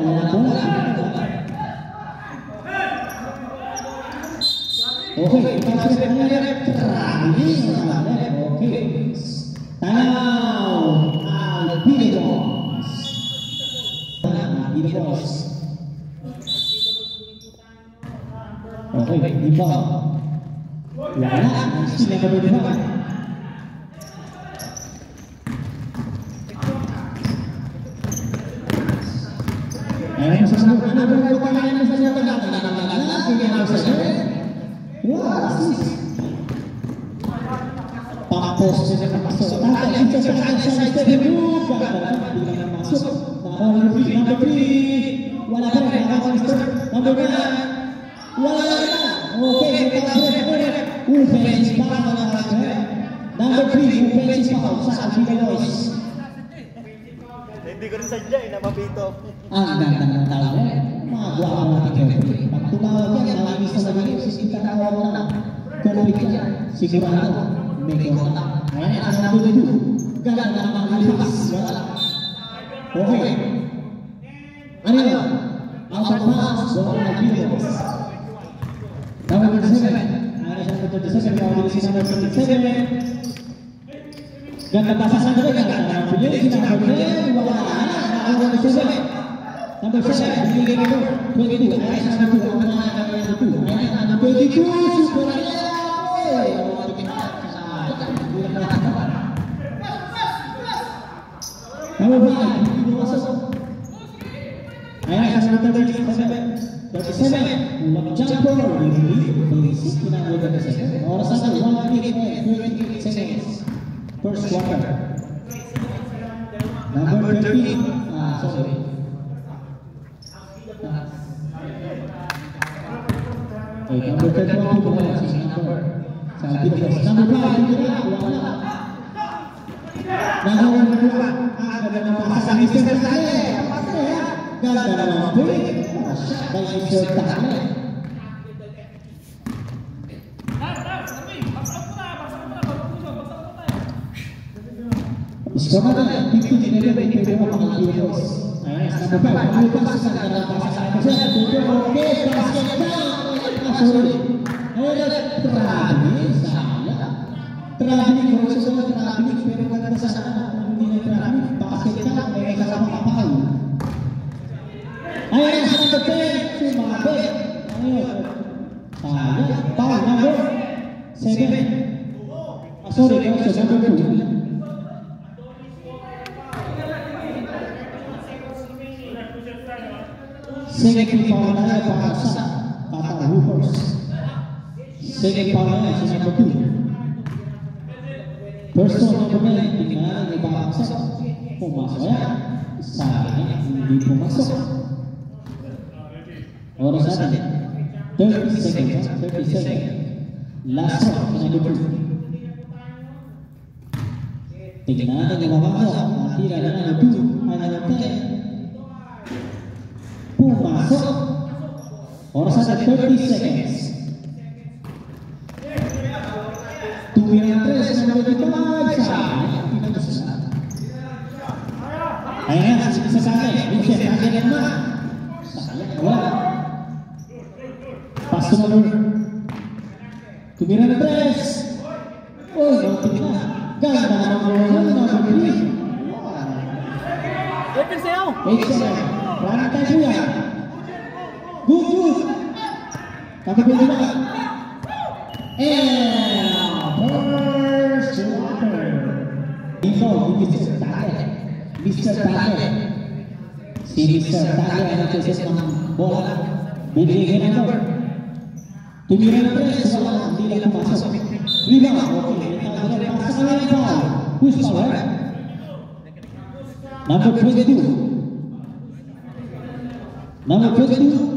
wala bola. Okay, kita sudah melihat terakhir. Okay, tahu Albinegos. Albinegos. Okay, imbang. Wala, sila na berdua. Ayan, sasagot. Ano ba yung pangalan sa inyo? Wah, Pakpos na napasok. Tatay sa side buka. Hindi na masuk. Number 3. Wala pa rin. Number 9. Wala na. Okay, offense para mga number 3, offense foul sa Albinegos. Hindi ko rin sadya na mapito. Ang ganda ng tao mga guwapo natin Jeffrey. Pag tumawag yan, maraming sa naging sisita na wala na. Correct yan. Sigurado, may kota. Ayan, ang number 2. Ganda ng mga lipas. Okay. Ano yun? Out of bounds, going Albinegos. Number 7. Ano siya number 37? Number 37. Ganda pasas na ganda. Number 10. Wala na. Number 7. Number 7. Bigay number 22. Ayun sa number 2. Ang mga number 2. Ayun sa number 22. Super number 5. Hindi masuk. Ayun sa number 37. Ulang jumper. Berisik kita udah kesana. Orang sana 1 minute 28 seconds. First quarter. Number 13. Sorry. Number 31 tu bukan sih number. Saya tidak tahu. Number 5 tidak. Number 2. Ada nama pasang Mister Tale. Ganda nama Boy. Baik Mister Tale. Sekarang itu tidak ada yang berbeda dengan Albinegos. Sampai Albinegos antara pasangan saja. Oke, sorry. Terakhir saya. Terakhir kalau sesuatu terakhir pero kata sana hindi terakhir pastikan mereka sama kapal. Ayo sampai ke sumabe. Ayo. Saya power number 7. Sorry, kalau number 2. Second pangalan para sa Tata Hoopers. Second pangalan sa number 2. Person number 9, tingnan ang ibabagsak. Pumasok yan. Sayang, hindi pumasok. Oras natin. 30 seconds. 30 seconds. Last round sa number 2. Tingnan ang ibabagsak. Tira na number 2. Ay number 10. Pumasok. Oras natin 30 seconds. Tumira 3 number 25. Sayang, pinagsusan. Ayan, sa sakit. Vincent, akin na. Sayang, wala. Pass to number. Tumira na 3. Oh, nautin na. Ganda number 3. Open sa'yo. 8 seconds. Rana tayo yan. Good. Tapi berdua. First quarter. Info, Mr. Tale. Mr. Tale. Si Mr. Tale ang nagsisis ng bola. Bibigyan ng number. Tumira na 3. Wala, hindi lang pumasok. Rebound. Okay. Pasok na yung foul. Who's foul, right? Number 22. Number 22.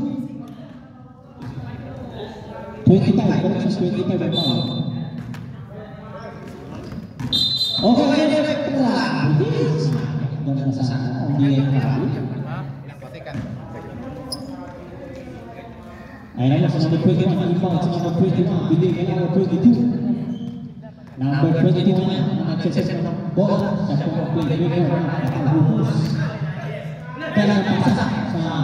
25. Corrections 25 by foul. Okay. Dan masalah dia tahu. Ayan na sa number 21. Number 21. Bigay ka number 22. Number 21. Nag-access ng bola sa playmaker ng Hoopers. Kaya pasok sa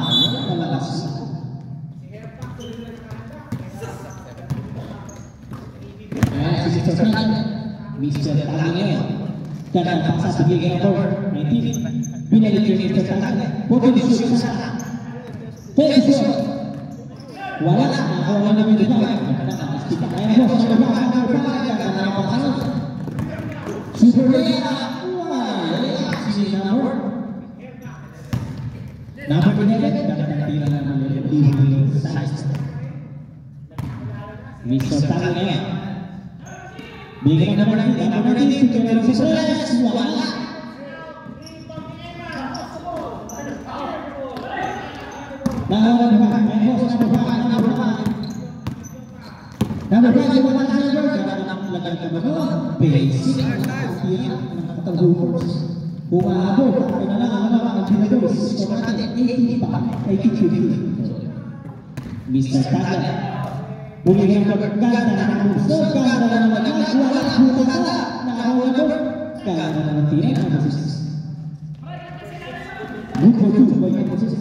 Karena paksa bigay number 19. Binalik yung Mr. Pwede shoot sa sana. Pwede shoot. Wala. Wala naman dito. Ayan po. Sa baba. Karena paksa. Super Leia. Si number 11. Karena tira na ng size. Mr. Tangnya. Bigyan naman natin. Tingnan sa stress. Wala. Mr. Taga bumigyan ng ganda ng gusto, ganda ng nagagawa, ganda ng tira ng boses. Good for two by the boses.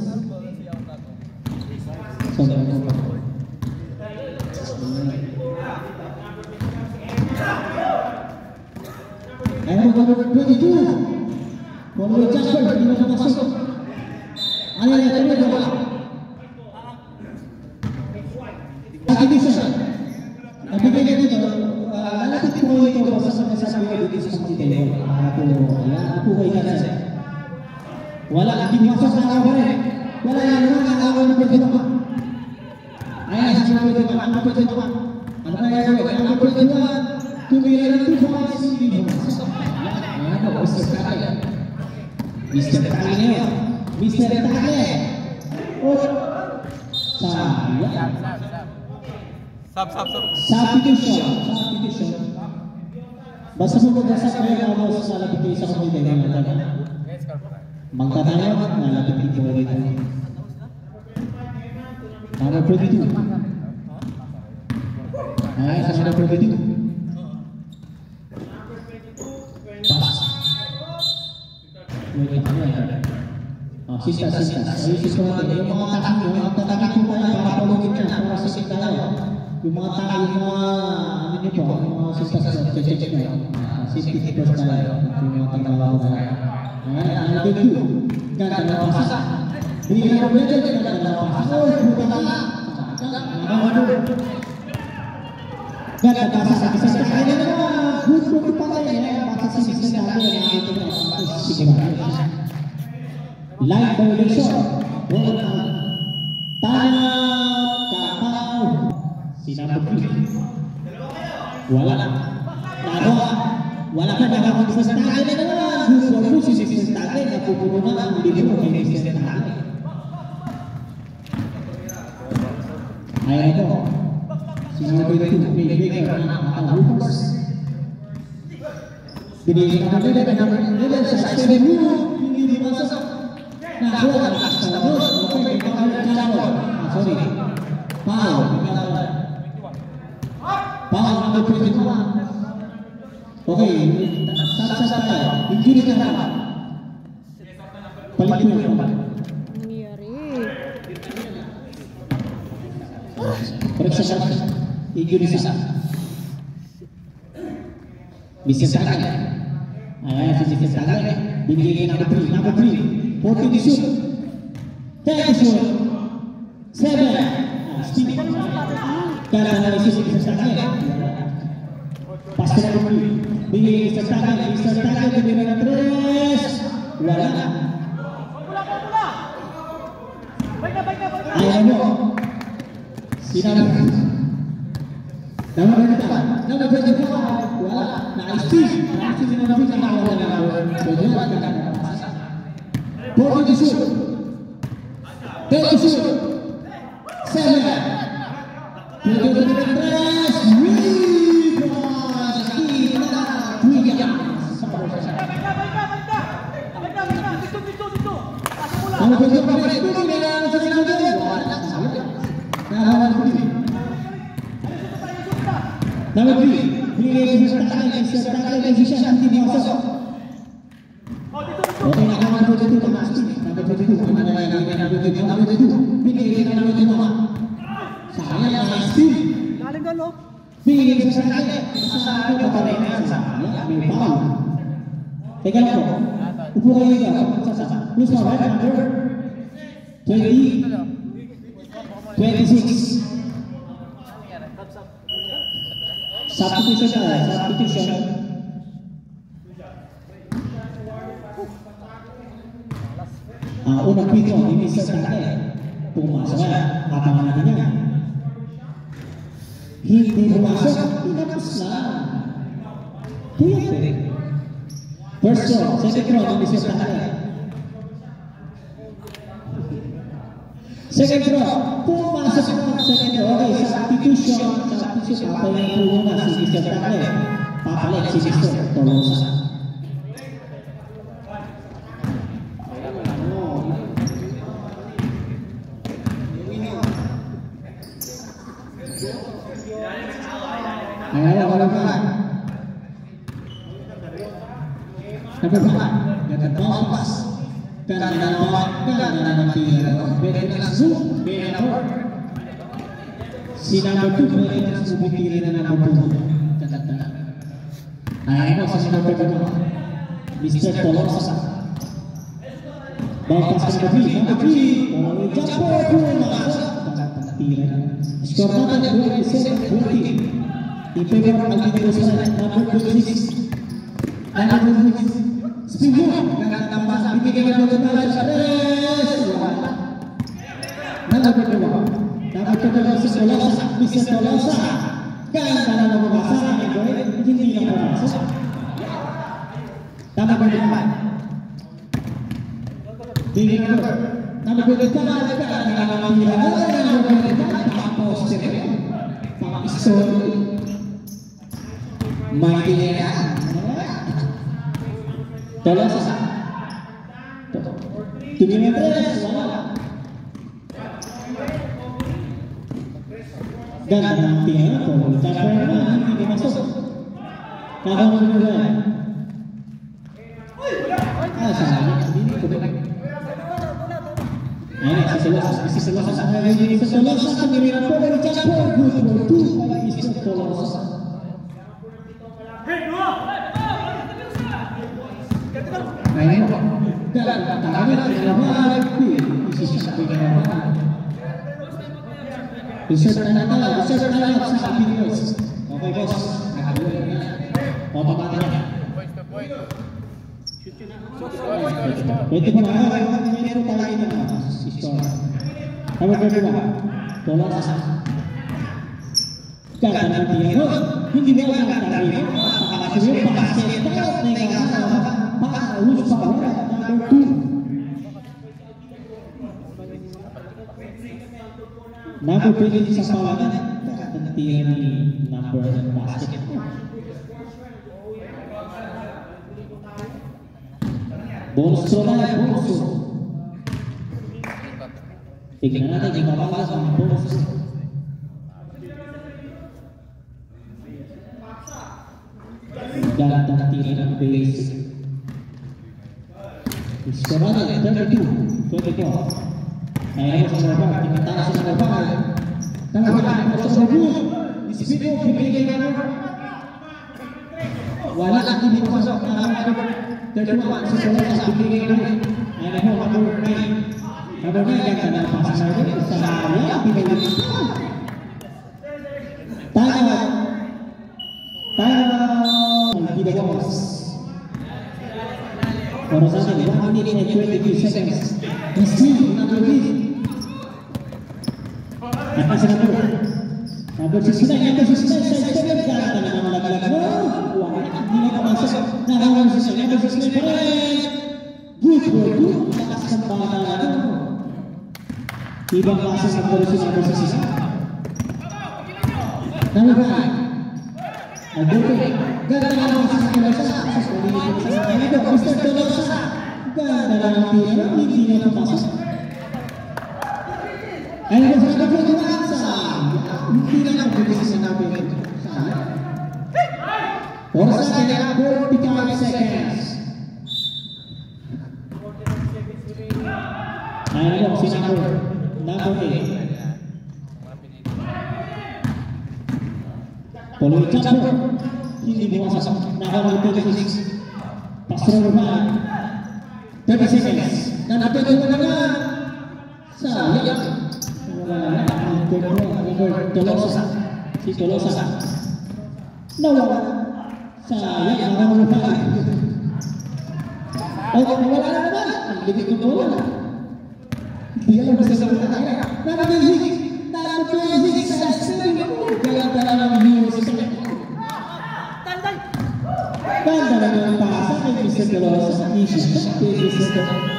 Ayan po, number 22. Follow Jasper, hindi na pumasok. Ayan, wala. Addition. Nabigay na dito, lalapit ko ito basta sa nasasabi ko dito sa Pangitay. Ako kayo kasi. Wala, hindi masok na ako rin. Wala yan naman, ang ako na pwede naman. Ayan, sasabi ko naman, ang pwede naman. Ano kaya gawin? Ang pwede naman, tumira ng 2 points, hindi masok. Ayan po, Mr. Tagle. Mr. Tagle. Mr. Tagle. Sayang. Substitution. Basta mo magdasal kayo ako sa lapit sa kapitay ng natin. Magtatayo, nalapit dito ulit. Number 22. Ay, sa number 22. Pass. Sista. Ayusin ko natin. Yung mga takang nyo, tatakit mo tayo para palugin niya, para sisig tayo. Yung mga takang, yung mga, ano nyo po, yung mga sista sa check nyo. Safety keepers tayo. Yung mga tangalaw tayo. Ayan, ang number 2. Ganda na pasa. Hindi na pwede, ganda na pasa. Oh, buta na. Ganda na pasa. Isa tayo na naman. Good pa tayo. Pasa sa sista tayo. Sige ba? Light violation. Kataw. Si number 3. Wala. Wala ka nakakapag sa Tagle na naman. Gusto mo si Mr. Tagle. Napupuno na ang libro kay Mr. Tagle. Ayan po. Si number 2. Maker ng Hoopers. Binigyan ka nila ng number 11 sa 7 move. Hindi masasok. Nakuha ang kastamot. Okay, sorry. Foul. Foul number 21. Okay, sat tayo. Injury na naman. Palit mo yung nangyari. Correction. Injury sa Mr. Tagle. Ayan si Mr. Tagle. Binigay number 3. Number 3. 40 shoot. 10 shoot. 7. Speed. Kaya na si Mr. Tagle. Pass to number 3. Binigay Mr. Tagle. Mr. Tagle binigay ng 3. Wala na. Ayan mo. Sinama. Number 25. Number 25. Wala. Naka-speed. Naka-speed na namin sa kawan na namin. 40 shoot. 30 shoot. 7. 23. Number 3. Binigay Mr. Tagle siya hindi masok. Okay, number 22 number 22. Number 22. Binigay na number 22. Sayang na speed. Galing galo. Binigay Mr. Tagle. Sa akin pa rin sa may foul. Teka lang po. Upo kayo dito. Sasa. Please mo, right number 20, 26. Substitution tayo. Substitution. Unang pito, ini Mr. Tate. Pumasok na. Kapangan natin yan. Hindi pumasok. Tinapos lang. Puyat eh. First row, second row, ini Mr. Tate. Second row, pumasok na. Second row, okay. Substitution. Substitution. Papayin po muna si Mr. Tate. Papalit si Mr. Tolosa. Ayo, kalau kalah. Dapat apa? Dapat pas. Dan si number 2 mereka sudah pilih number 2. Ayo, si number 2. Mr. Tolosa. Bawa pas number 3. Boleh jumper pula. Skor nanti 27-20. In favor of Alvin Rosales, number 26. Number 26. Sepuluh. Dengan tambahan diberikan oleh Rosales. Number 2. Number 2 Mr. Tolosa. Kan dalam pembahasan yang boleh hindi na pumasok. Number 5. Diberikan number 2 kan mainnya Tolosa. Tujuh meter dan nantinya kalau capek nanti masuk kalau menurut salah ini sisi Tolosa ini Tolosa sendiri dari capek butuh Mr. Tolosa. Ayo, dan tangannya tidak lagi isi samping orang. Bisa tangan saat ini bos. Oke bos, apa katanya? Itu pengaruh ini kali ini sistem. Apa kedua? Tolosa. Kan nanti hindi ba tadi? Apakah pasti tahu negara harus power number 2. Number 2 sa pawalan tentiyan ni number basket. Bonus bonus. Tingnan natin kung mapapasok ang bonus. Dan tentiyan ang base. Sekarang 32, 24. Ayo sa baba, tingnan sa baba. Tanggapan sa baba. Disiplina bibigyan ng wala lang hindi pasok na tertuang sa Tolosa bibigyan ng ay na number 9. Number 9 yang kena pasar sa saya bibigyan. Tayo tidak bos. Orasanya 1 minute and 22 seconds. Isi number 3. Atas number 69 saya kata nama lagi-lagi. Wah, ini nak masuk. Nah, number 69 good. Atas kembali. Tiba masuk number 69. Number 5. Ganda ng Mr. Tolosa. Mr. Tolosa. Ganda ng tira. Hindi na pumasok. Ayun sa nagpapagawa sa hindi na nagpapagawa sa namin. Oras na 45 seconds. Ayun si number 8. Polo jumper hindi pumasok. Nakawal 26. Pass number 5. 30 seconds. Nandito na naman. Sayang. Number Tolosa. Si Tolosa. Nawala. Sayang. Number 5. Okay, nawala na naman. Ang ligit ko nawala. Hindi alam bisa sa mga kaya. Number 26. Number 26. Sa 7. Kaya talaga ng hero sa kanya. Ganda na ng pasa kay Mr. Tolosa. Easy shot kay Mr. Tolosa.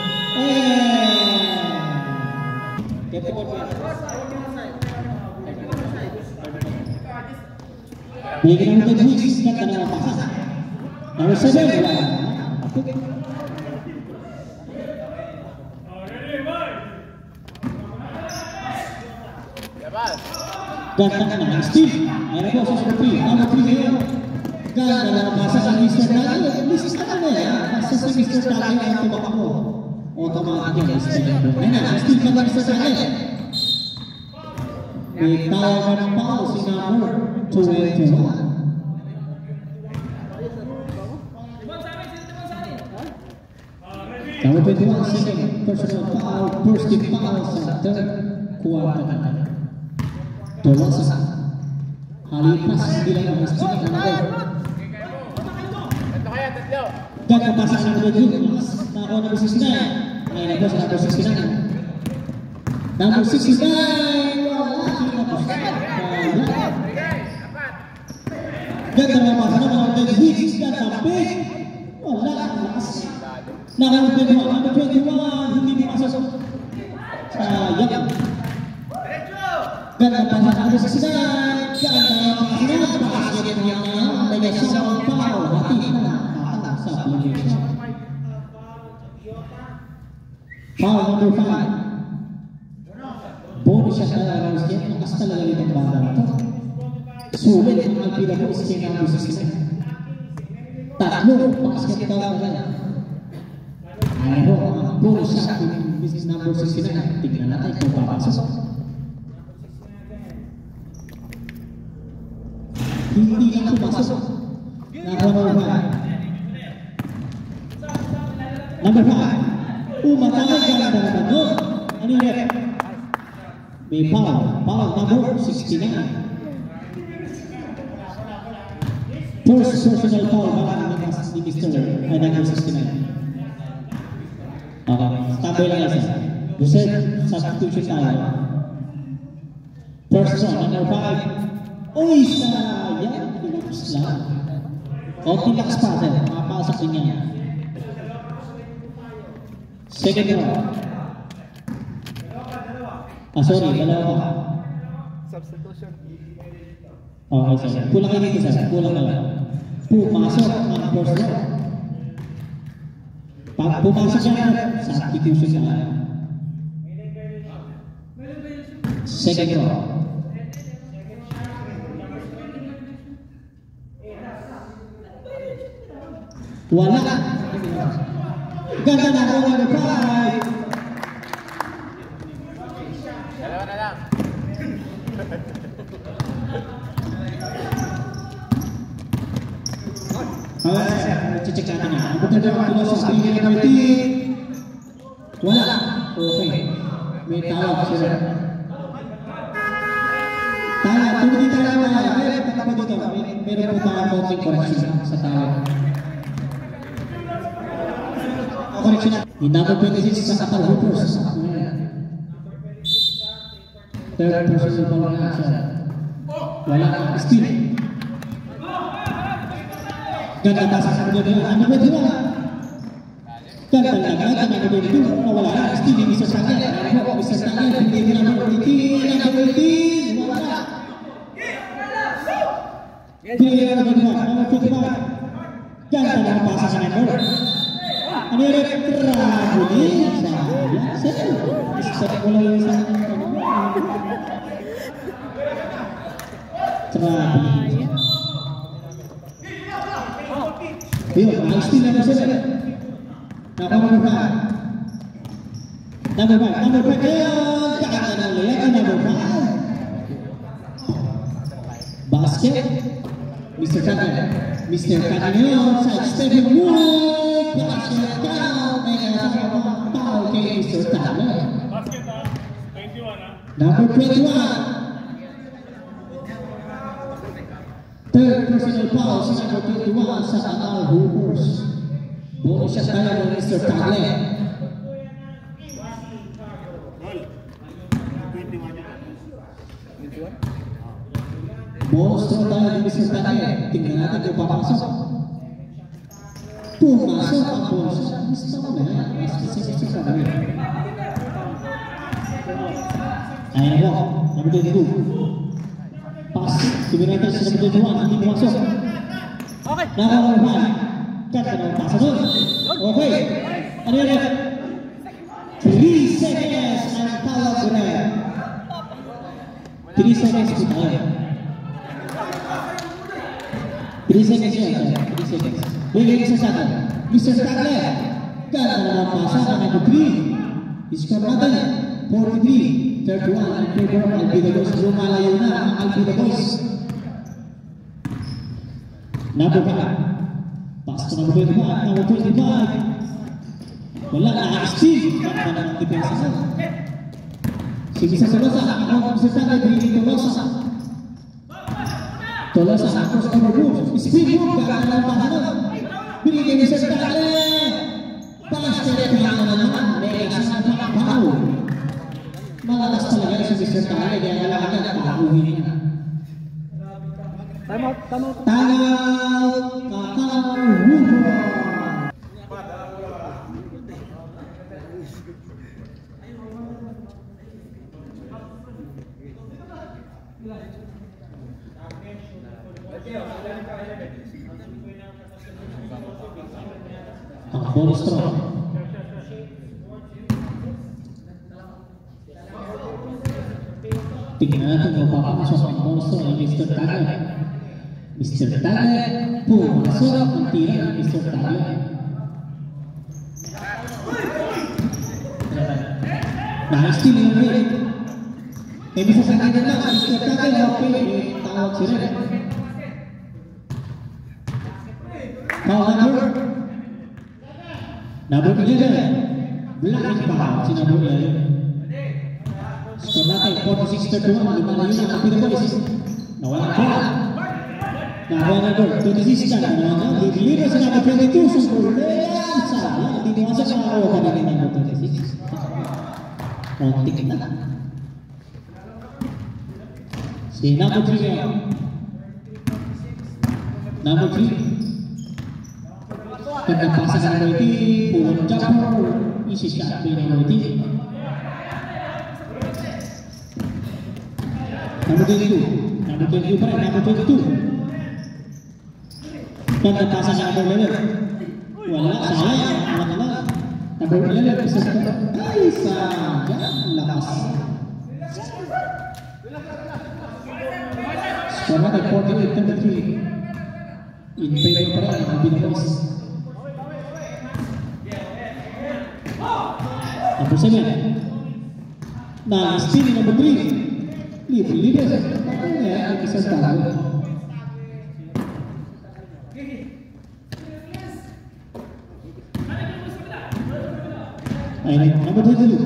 Bigyan ng Tolosa. Ganda na ng pasa. Number 7. Ganda na ng Steve. Ayan po sa number 3. Number 3 ngayon. Ganda na masa sa Mr. Daniel. Mr. Daniel, masa sa Mr. Daniel ang tumakbo. Automatic yan, Mr. Daniel. Ayun na, Steve na Mr. Daniel. May tawag ng pao si number 21. Number 21, second personal foul, first team foul sa third quarter. Tolosa. Halipas bilang ang Steve na number. Ganda pa sa number 2. Nako number 69. Ayun na po sa number 69. Number 69. Wala. Ganda na pa sa number 26. Ganda big. Wala. Number 21. Number 21. Hindi pumasok. Sayang. Ganda pa sa number 69. Ganda na pa sa number basket niya. Legasyon ang foul. Hati na. Foul number 5. Bonus siya talaga ng skin. Lakas talaga itong bata na ito. Sulit ang alpila ko skin number 69. Tatlo. Basket talaga. Ano ang bonus siya number 69. Tignan natin kung papasok. Hindi lang pumasok. Number 5. Number 5. Umatay ganda naman doon. Ano yung rep? May foul. Foul number 69. First personal foul ni Mr. Ay number 69. Okay. Tambay lang isa. Reserve substitution tayo. First one, number 5. Uy, sayang. Relax lang. O, relax pa din. Makapasok din yan. Second row. Sorry, dalawa. Substitution. Okay, sir. Kulang kayo dito, sir. Kulang kayo. Pumasok ang first row. Pag pumasok yan, substitution na. Second row. Wala. Ganda na ako number 5. Dalawa na lang. Check natin na. Ang punta naman tulo sa speaker number 3. Wala. Okay. May tawag sila. Tala, tuloy tayo na. Meron po dito. Meron po tayong konting correction sa tawag. Correction na. Yung number 26 sa Qatar Hoopers. Third person pa lang siya. Wala ka. Still. Ganda pa sa number 2. Ano ba ito ba? Ganda lang. Ganda number 2. Wala ka. Still. Mr. Sangel. Mr. Sangel. Hindi na number 18. Number 18. Wala. Hindi na number 1. Number 25. Ganda lang pa sa number. Ano yung retrabo din? Sir, isa ko lang yung isang trabo. Yun, ang still number 7. Number 5. Number 5. Number 5. Ayun, kakata ng layak. Number 5. Basket. Mr. Kanya. Mr. Kanya yun. Side step yung move. pass niya down. May kasama foul kay Mr. Tagle. Basket ah. 21 ah. Number 21. Third personal foul si number 21 sa Qatar Hoopers. Bonus shot tayo ng Mr. Tagle. Bonus throw tayo ng Mr. Tagle. Tingnan natin kung papasok. Pumasok ang bonus shot. Gusto mo na yan. Mas specific sa kami. Ayan na po. Number 22. Pass. Tingnan natin si number 21. Hindi pumasok. Okay. Nakakaroon. Cut na ng pasa doon. Okay. Ano yan? 3 seconds ang tawag ko na. 3 seconds po tayo. 3 seconds yan. 3 seconds. Bigay isa sa akin. Mr. Tagle. Cut na ng pasa ng number 3. Score natin. 43. 31 in favor of Alvida Boys. Lumalayo na ang Alvida Boys. Number 5. Pass to number 25, number 25. Wala, naka-steal. Ganda ng depensa na. Sige sa Tolosa, ako Mr. Tagle, binigay Tolosa. Tolosa, across number 2. Speed move, ganda ng pasa na. Binigay Mr. Tagle. Pass-step lang na naman. May kasama ng foul. Malakas talaga si Mr. Tagle, kaya nalakad at pauhin niya. Time out, time out. Timeout, Qatar Hoopers. Ang bonus throw. Tingnan natin kung papasok ang bonus throw ng Mr. Tagle. Mr. Tagle, pumasok ang tira ng Mr. Tagle. Naka-steal yung break. Bisa sa kanya lang, Mr. Tagle, okay, tawag si Red. Foul number 11. Blocking foul si number 11. Score natin, 46-31, lumalayo na ang Alvida Boys. Nawala ko. Nakuha na doon, 26 ka na. Dilibre sa number 22, Sumbulean. Sayang, hindi masok sa ako ka na rin number 26. Kontik na. Si number 3 yan. Number 3. Pagkapasa sa number 18, pulang jumper. Easy shot by number 18. Number 22. Number 22 pa rin, number 22. Pagkapasa sa number 11. Wala, sayang. Wala. Number 11, isa sa ay, sayang. Lakas. Score natin, 48-33. In favor pa rin, ang Alvida Boys. Number 7. Na-steal number 3. Libre. Ang isang Tagle. Ayun, number 22.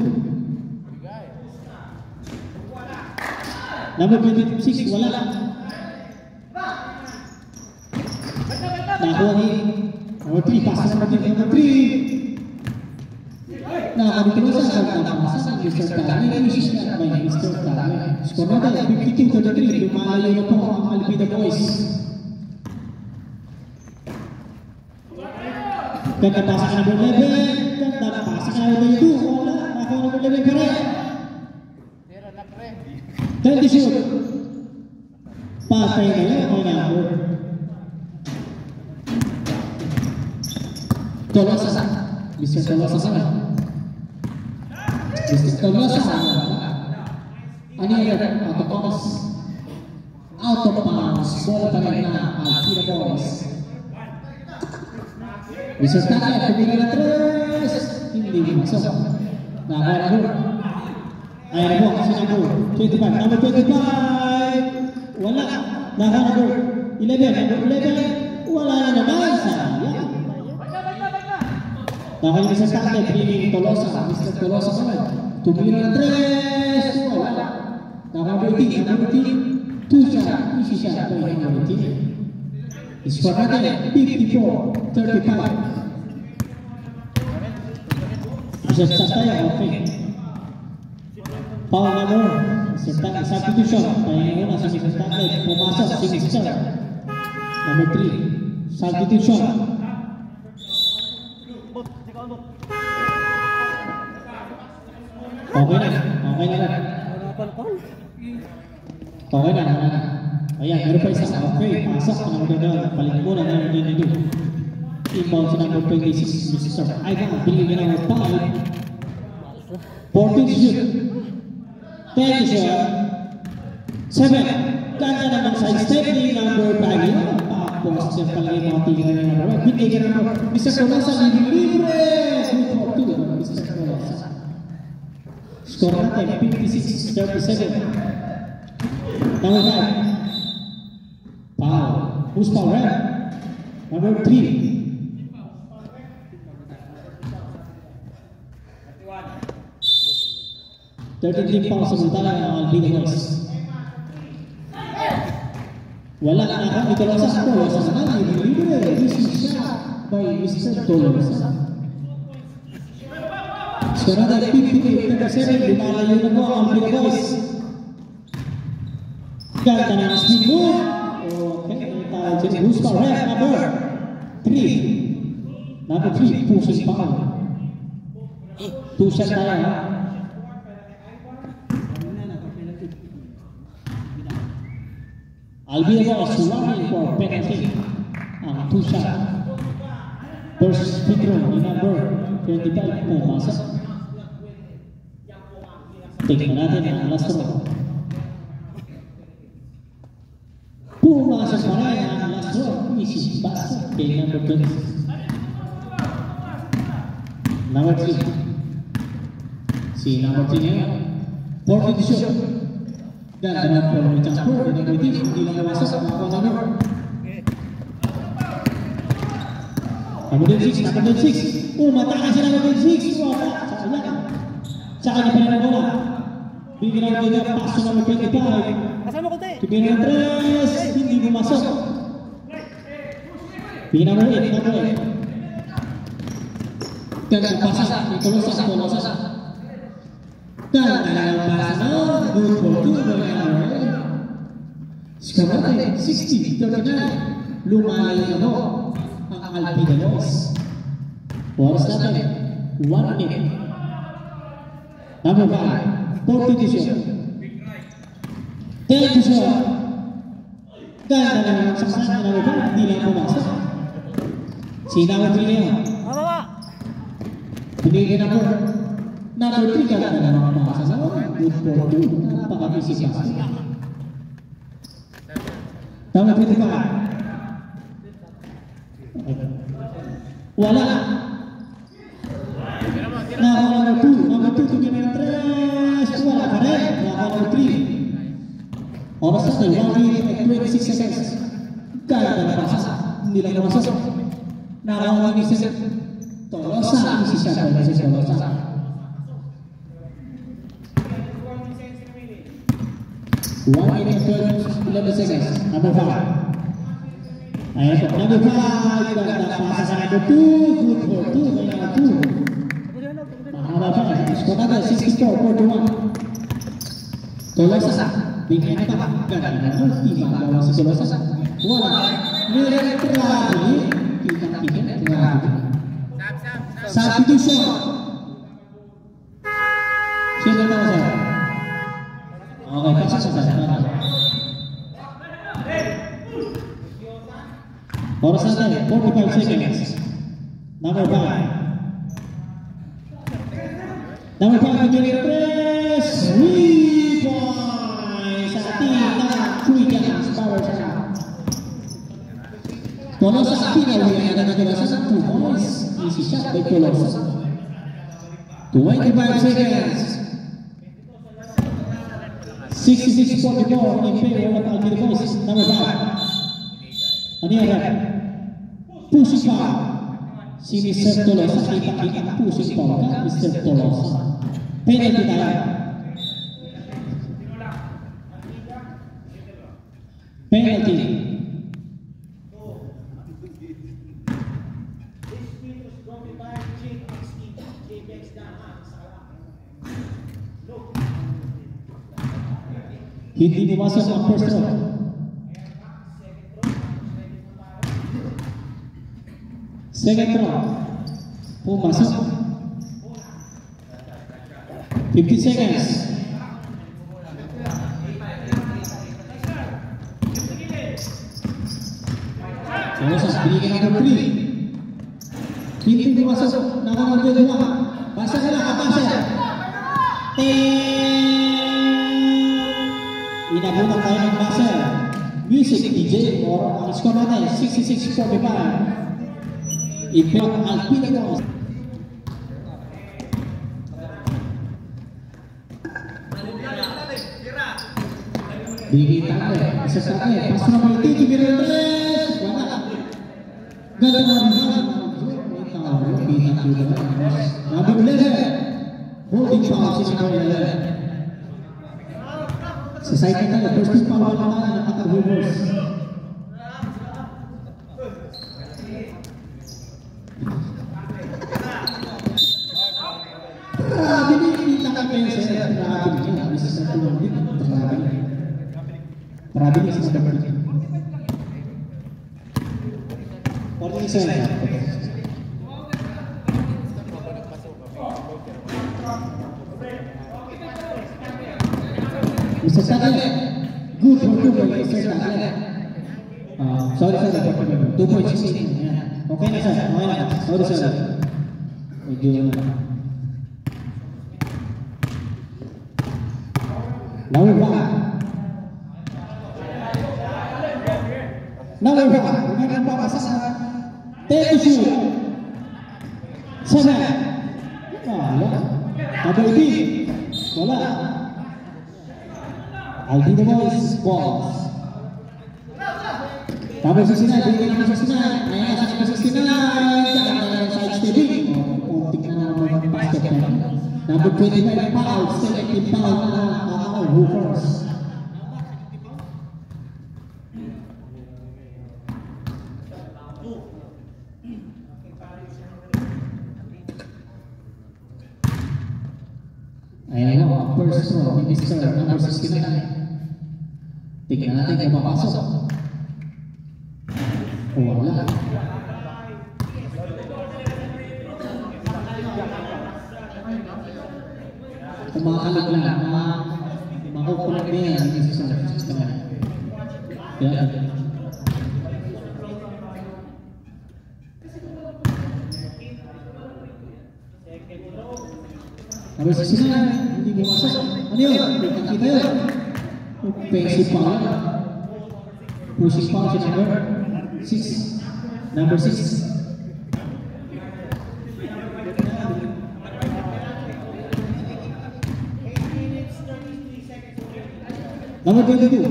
Number 26, wala. Nakuha ni number 3, pass number 3. Number 3. Nakakabitinusa sa pagkakamasan ng Mr. Tagle. Easy shot by Mr. Tagle. Score natin, 52-33. Lumalayo na po ang Alvida Boys. Ganda pasa ka number 11. Ganda pasa ka number 2. Wala. Nakuha number 11 pa rin. 20 shoot. Patay na yan. May number. Tolosa. Mr. Tolosa sana. Mr. Tolosa sana. Ano yan? Out of bounds. Out of bounds. Bola pa rin na Alvida Boys. Mr. Tagle, kumila na 3. Hindi masok. Nakakuha na. Ayan po, kasi number 25. Number 25. Wala. Nakakuha na. 11. Number 11. Wala na naman. Sayang. Dahil sa tatay, bringing Tolosa, Mr. Tolosa naman. Tumira ng 3, wala. Number 18, 2 siya, easy siya by number 18. Score natin, 54-35. Just tayo, okay. Foul number, substitution. Kaya muna sa Mr. Tatay, pumasok si Mr. Number 3, substitution. Okay na. Okay na. Ayan, meron pa isa. Okay, pasok sa number 9. Palit mo na number 22. Inbound sa number 26, Mr. Ivan. Bigyan na number 5. 14 shoot. 10 shot. 7. Ganda naman sa step ni number 5. Tapos siya pala yung mga tingin na number 1. Binigyan na number Mr. Tolosa. Libre! 2-4-2. Mr. Tolosa. Score natin, 56-37. Number 5. Foul. Who's foul, right? Number 3. Thirteen foul sa Montana ng Albina Boys. Wala na ako ni Tolosa sa Tolosa sa kanil. Libre. Easy shot by Mr. Tolosa. Score natin, 58-37. Lumalayo na po ang Albina Boys. Ganda ng speed move. Okay, tayo dyan. Who's foul, right? Number 3. Number 3, pushing foul. 2 shot tayo, ha? Albina Boys running for penalty. 2 shot. First free throw ni number 25, pumasok. Tingnan natin ang last throw. Pumasok pa rin ang last throw. Easy basket kay number 20. Number 3. Si number 3 ngayon. 40 shot. Ganda na po ng transfer. Hindi lang nawasak. Nakakuha na number. Number 6. Number 6. Matakas siya number 6. Sa kanya pa rin ang bola. Bigyan ang bigyan. Paso number 25. Kasama ko tayo. Tibigyan ng 3. Hindi bumasok. Bigyan number 8. Number 8. Ganda pasa. Tolosa. Ganda ng pasa. Good for 2. Score natin, 60-39. Lumalayo na mo ang Albina Boys. Oras natin, 1 minute. Number 5, 40 shot. 10 shot. Ganda na ng saksan na number 5. Hindi lang pumasok. Si number 3 na yun. Binigyan number 3. Ganda na ng pumasok. Good for 2. Napaka-busy pasok. Number 25. Wala. Nakakuha number 2. Number 2, tingin na 3. Wala pa rin. Nakakuha number 3. Oras natin, 1 minute and 26 seconds. Ganda na pasas. Hindi lang namasas. Nakakuha ni Mr. Tolosa. Easy shot by Mr. Tolosa. 1 minute and 11 seconds. Number 5. Ayan po. Number 5. Ganda pasa sa number 2. Good for 2. May number 2. Mahaba pa. Score natin. 64-41. Tolosa. Bigyan pa. Ganda na. Di magawa si Tolosa. Wala. Nilay grabe. Kita-kita. Grabe. Substitution. Sino na ako sa'yo? Okay, pasok sa sana. Oras natin, 45 seconds. Number 5. Number 5, bigyan ng 3. 3 points. Sa ating Kuigas Power Shot. Tolosa sa pinawin na Tolosa sa 2 points. Easy shot by Tolosa. 25 seconds. 66-44 in favor of Albina Boys. Number 5. Ano yan? Pushing foul. si Mr. Tolosa, kita-kita pusing po ka, Mr. Tolosa. Penalty tayo. Penalty. Hindi pumasok ang first row. Second row. Pumasok. 50 seconds. Tolosa, binigyan number 3. Hindi pumasok. Number 2. Basa ka lang, kapasa. Inabunan tayo ng buzzer. Music DJ or ang score natin 66-45. Ipilak Alpino. Bigay tayo. Isa sa akin. Pass number 2 to Mirandes. Wala. Ganda na rin. Number 11. Holding foul si number 11. Sa side na tayo, first team foul na tayo, nakaka-reverse. Grabe din, nakaka-pensa. Grabe din, isa sa tulong din. Grabe din, isa sa number 2. Or isa na. Mr. Tagle, good for 2 by Mr. Tagle. Sorry, 2.16. Okay na sir, okay na. Sorry sir. Medyo Number 1. Number 1. Huwag papasa sa 10 to shoot. 7. Wala. Number 8. Wala. Aldino Boys, balls. Number 69, bigyan number 69. Ayan, number 69. Side stepping. Puntik na naman ng basket na. Number 25, foul. Selective foul na Hoopers. Ayan mo, first row ni Mr. number 69. Tingnan natin kung mapasok. O wala. Kumakalag lang, makukulag na yan ni Mr. 69. Yan. Number 69, hindi pumasok. Ano yun? Kita yun. Offensive foul. Pushing foul si number 6. Number 6. Number 22.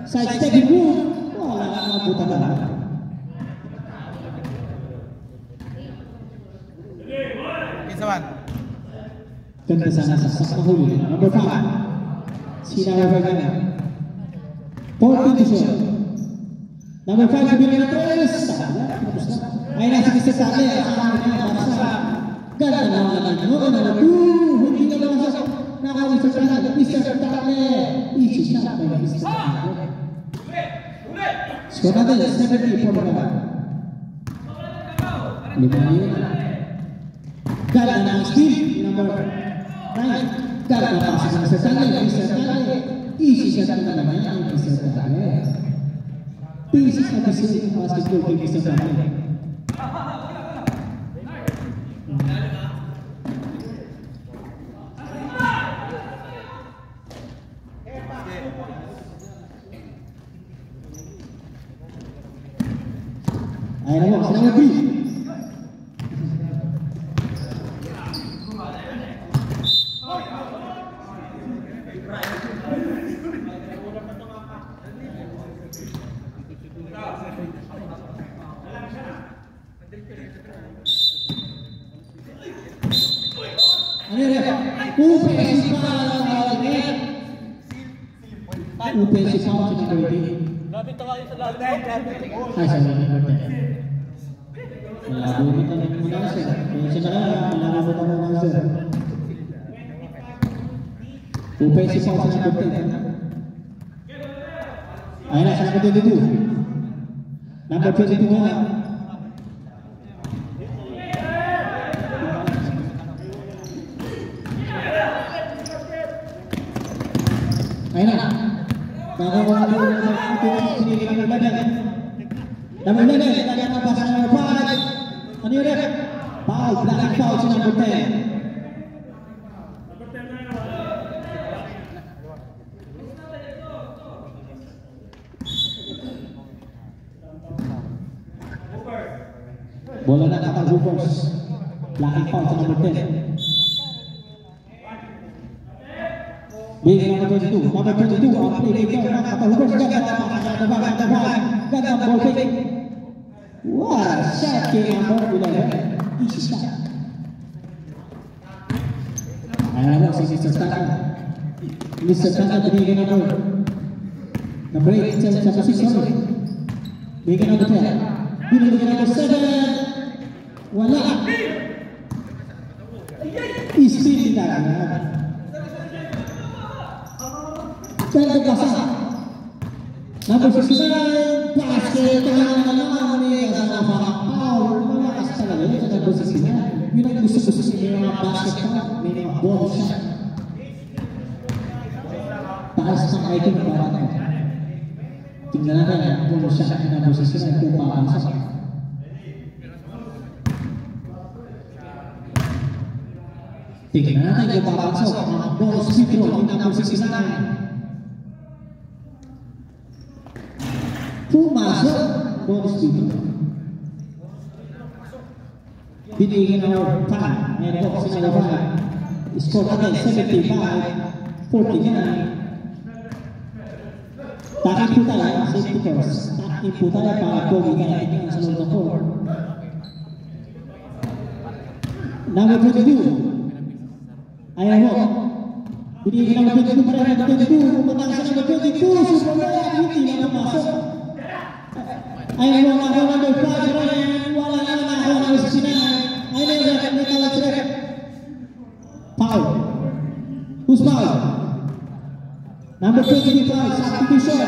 Side stepping move. Wala na nakabutan na. Kisawan. Ganda sana sa huli. Number 5. Sinawag na. 14 to shoot. Number 5, bibili na 3. Ay nasa Mr. Tagle. Ganda na naman. Number 2. Hindi na naman sa Mr. Tagle. Mr. Tagle. Easy shot by Mr. Tagle. Score natin 70 for the 5 yun. Ganda na ang steal. Number 9. Ganda na pasok ng Mr. Tagle. Mr. Tagle. Easy shot na naman ang Mr. Tagle. Basic na basic ng basketball kay Mr. Tagle. Ayan mo, sa number 3. Offensive foul ang tawag niya. Offensive foul si number 18. Lapit na kayo sa lalim. Ay, sa number 10. Malabot na rin muna sir. Kaya siya na lang, malabot na muna sir. Offensive foul sa number 10. Ayun na, sa number 22. Number 22 na. Ayun na. Nakakuha na rin sa sinili ng badan. Number 11, lagyan ang basa ng number 5. Ano yun rin? Foul, blocking foul sa number 10. Bola na kapag Hoopers. Blocking foul sa number 10. Big number 22. Number 22, ang playmaker ng kapag Hoopers. Ganda ang ball fake. Wow, shot kay number 11. Easy shot. Ayan na, si Mr. Staka. Mr. Staka, binigyan number 8 sa position. Binigyan number 10. Binigyan number 7. Wala. Ispin na. Ganda basa. Number 69. Basket. Tangan na naman ni kasama foul. Malakas talaga yun sa number 69. Yun ang gusto siya mga basket pa. May mga ball shot. Taas ng item na parang. Tingnan natin ang ball shot ng number 69 kung papasok. Tingnan natin yung papasok ang ball speed roll ng number 69. Pumasok ball speed roll. Binigyan ng 5. Meron po si number 5. Score natin 75-49. Takin po tayo, safety first. Takin po tayo para Kobe kaya sa loob ng court. Number 22. Ayan mo. Binigyan ng 22 para ng 22. Pumatang sa number 22. Superman. Hindi na pumasok. Ayan mo. Ako number 5. Wala na ako number 69. Ayan mo. May tawag sa rep. Foul. Who's foul? Number 25. Substitution.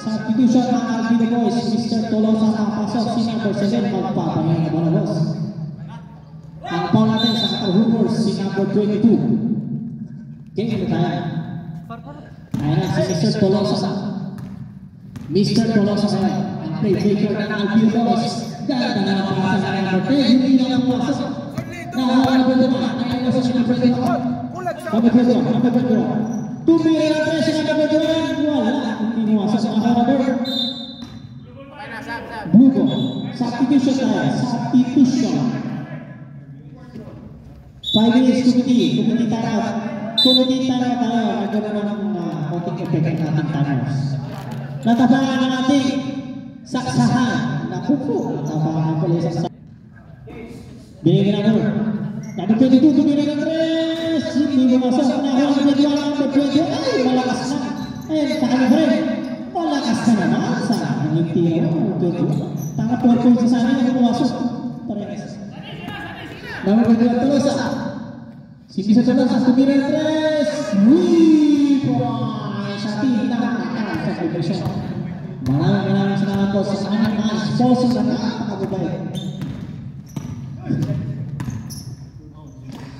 Substitution ng Alvin Boys. Mr. Tolosa nakapasok. Si number 7. Magpapahinga na mga boss. Ang foul natin sa Hoopers, si number 22. Game na tayo. Ayan na, si Mr. Tolosa. Mr. Tolosa na yan. Ang playmaker ng Alvin Boys. Ganda na napasa ng number 10. Hindi na pumasok. Nakahawa na po naman. Ayan na si number 22. Number 22. Number 22. Tumira na tayo si number 22. Wala. Hindi pumasok. Nakahawa na. Blue ball. Substitution tayo. Substitution. 5 minutes committee tayo. Committee tayo tayo. Nagkaroon ng konting effect ng ating timers. Natapangan ng ating saksahan. Nakupo. Natapangan pala yung saksahan. Binigyan na doon. Number 22, tumira ng 3. Hindi bumasok. Nahawag na doon ang number 20. Ay, malakas na. Ayun, takan pa rin. Malakas na naman. Saan yung tira mo? Tanga 4 points sa amin na bumasok. Parekas. Number 22, Tolosa. Si Mr. Tolosa, tumira ng 3. Wee! Sa tintang sa television. Maraming salamat po sa aming mga sponsor na napakababay.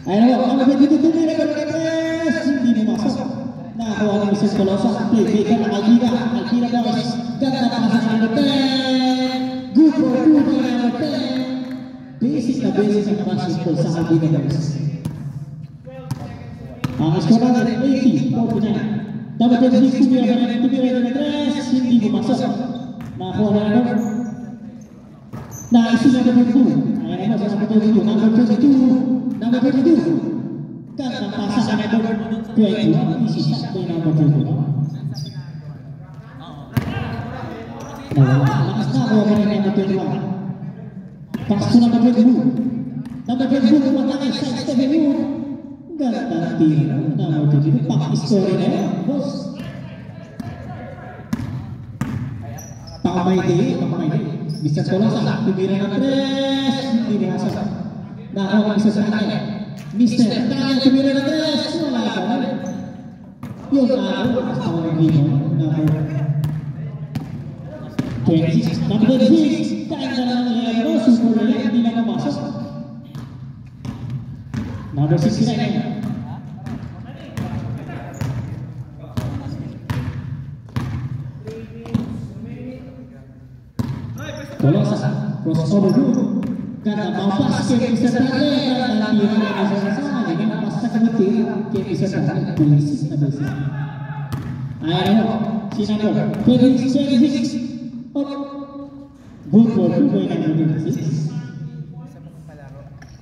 Ayun po, number 22, tumira ng 3. Hindi bumasok. Nakakuha ng Mr. Tolosa. Playmaker ng Alvira. Alvira Boys. Ganda pa sa number 10. Good for good na number 10. Basic na basketball sa Alvira Boys. Ang score natin 80-49. Number 26, tumira ng 3. Hindi bumasok. Nakakuha na number. Naisin na number 2. Ayan po sa number 22. Number 22. Number 22. Ganda pasa sa number 21. Easy shot kay number 22. Lakas na ako kay number 21. Pass to number 22. Number 22, kumatangay sa step yun. Ganda tira. Number 22. Pak-story na yan, boss. Pakamay din. Mr. Tolosa. Tumira ng 3. Hindi nasa. Nakaw ang isa sa kanya. Mr. Kanya tumira ng 3. Wala ka na. Yung nakaw. Basta ko ng dito. Number 26. Number 26. Kain ka na ng Lebro. Super na yan. Hindi na mamasok. Number 69 yan. Tolosa. Crossover group. Ganda mau basket bisa tarik dan tira yang sama dengan pasta kemudian dia bisa tarik polisi na beses. Ayo, Sinako. Felix Chelsea. Good for 2 minutes.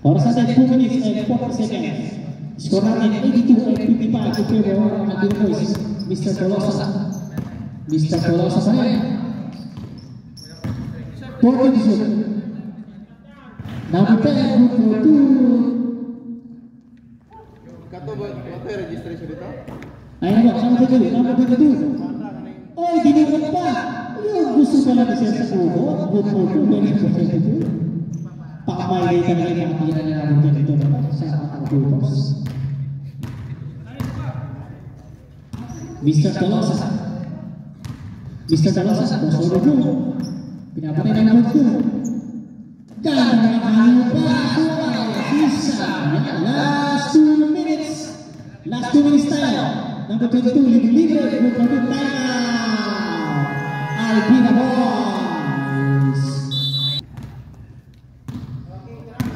Oras natin 2 minutes and 40 seconds. Skor natin 82 and 55 to favor ng ating boys. Mr. Tolosa. Mr. Tolosa pa rin. 40 Number 10, good for 2. Kato ba registration dito? Ayan ba, number 22. Oy, dinigod pa. Yung gusto pala ni Sir Sakubo. Good for 2, very positive. Pakamay ka na yung mga na number 22 sa mga grupos. Mr. Tolosa. Mr. Tolosa, crossover group. Pinapatay ng number 2. Ganda ang sisa. Last 2 minutes. Last 2 minutes tayo. Number 22, libre. Good for 2 tayo. Alpina Boys.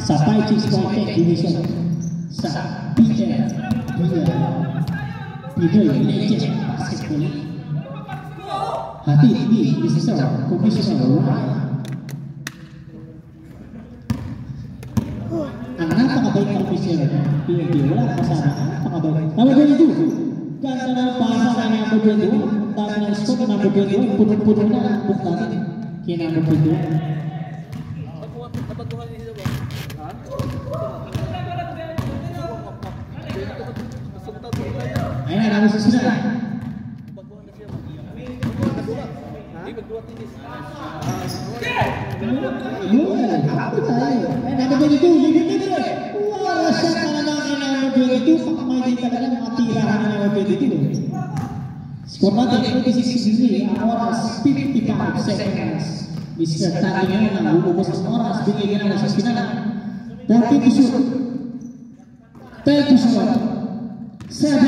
Sa 5-6.10 division. Sa Peter Pinoy Legend Basketball. Hati ini Mr. Commissioner Ryan. Ang napakabait ng official PNP, wala kasama, napakabait. Number 22, ganda ng pasa ng number 22, dami ng scope number 21, puno-puno na ang book natin kaya number 21. Ayan, number 69. Happy tayo. Ay, number 22, libre. Wala siya talaga kay number 22. Pakamay din talaga matirahan ng number 22. Score natin, 26-63. Ang oras, 55 seconds. Mr. Tati ngayon ang ububos ng oras. Bigay ka naman sa sinana. 40 to shoot. 10 to shoot. 7.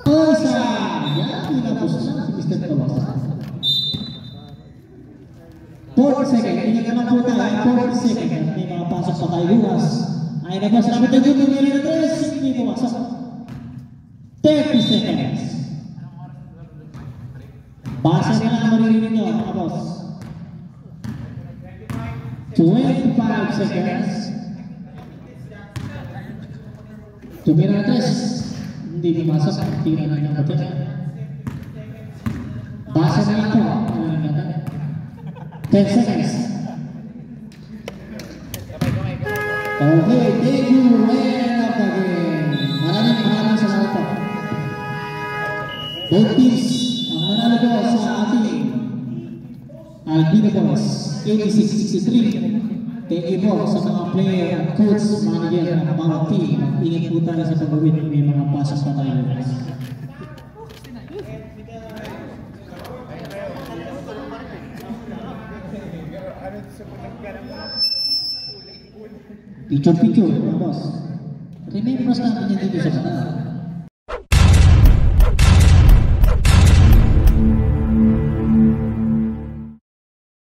Oisa. Yan, pinapos na si Mr. Tolosa. 40 seconds, hindi ka naman po tayo, 40 seconds, may mga pasok pa tayo bukas. Ay nabas namin tayo dito, meron na 3, hindi pumasok. 30 seconds. Basa na lang maririnig nyo, mga boss. 25 seconds. Tumira na 3, hindi pumasok, tira na ng batin. Basa na lang po, 10 seconds. Okay, thank you, winner of the game. Maraming salamat po. Both teams, ang manalo po sa ating Alpina Boys, 86-63. Thank you po sa mga player, coach, manager, ng mga team. Ingat po tayo sa pag-uwit, may mga pasas pa tayo. Picture, mga boss. Remember natin yung dito sa kanal.